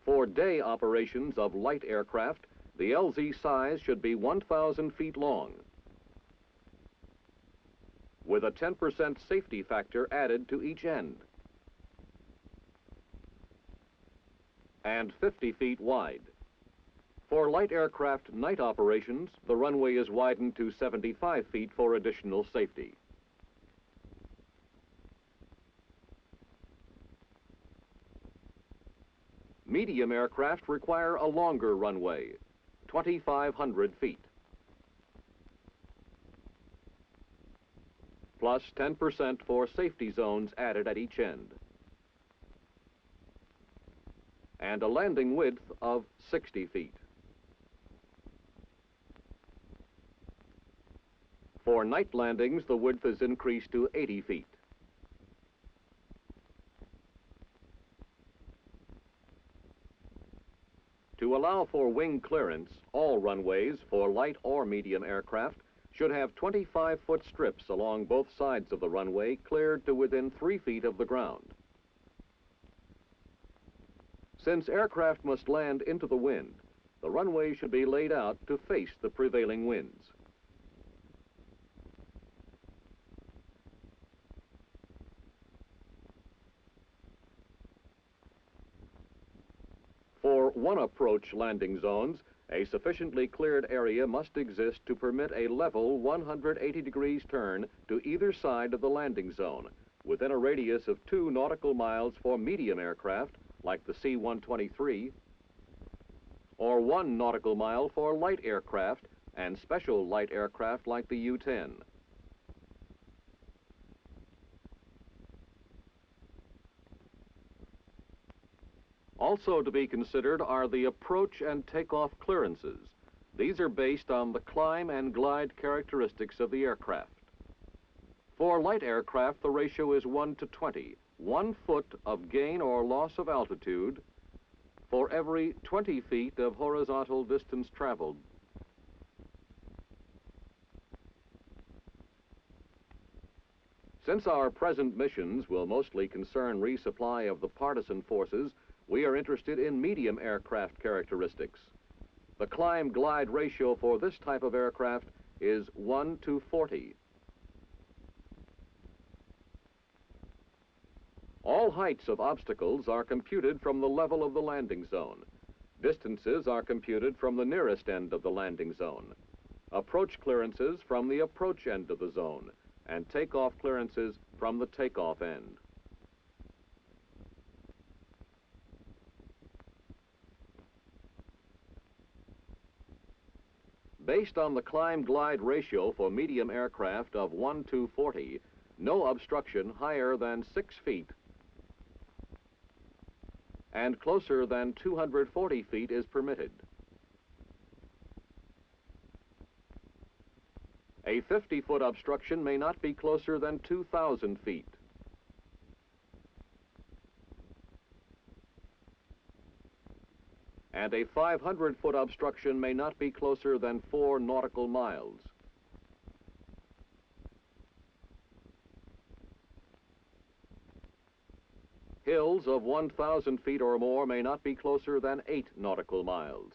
For day operations of light aircraft, the LZ size should be 1,000 feet long, with a 10% safety factor added to each end, and 50 feet wide. For light aircraft night operations, the runway is widened to 75 feet for additional safety. Medium aircraft require a longer runway, 2,500 feet, plus 10% for safety zones added at each end, and a landing width of 60 feet. For night landings, the width is increased to 80 feet. To allow for wing clearance, all runways for light or medium aircraft should have 25-foot strips along both sides of the runway cleared to within 3 feet of the ground. Since aircraft must land into the wind, the runway should be laid out to face the prevailing winds. For one approach landing zones, a sufficiently cleared area must exist to permit a level 180 degrees turn to either side of the landing zone, within a radius of 2 nautical miles for medium aircraft, like the C-123, or 1 nautical mile for light aircraft and special light aircraft like the U-10. Also to be considered are the approach and takeoff clearances. These are based on the climb and glide characteristics of the aircraft. For light aircraft, the ratio is 1 to 20, 1 foot of gain or loss of altitude for every 20 feet of horizontal distance traveled. Since our present missions will mostly concern resupply of the partisan forces, we are interested in medium aircraft characteristics. The climb-glide ratio for this type of aircraft is 1 to 40. All heights of obstacles are computed from the level of the landing zone. Distances are computed from the nearest end of the landing zone. Approach clearances from the approach end of the zone, and takeoff clearances from the takeoff end. Based on the climb-glide ratio for medium aircraft of 1 to 40, no obstruction higher than 6 feet and closer than 240 feet is permitted. A 50-foot obstruction may not be closer than 2,000 feet. And a 500-foot obstruction may not be closer than 4 nautical miles. Hills of 1,000 feet or more may not be closer than 8 nautical miles.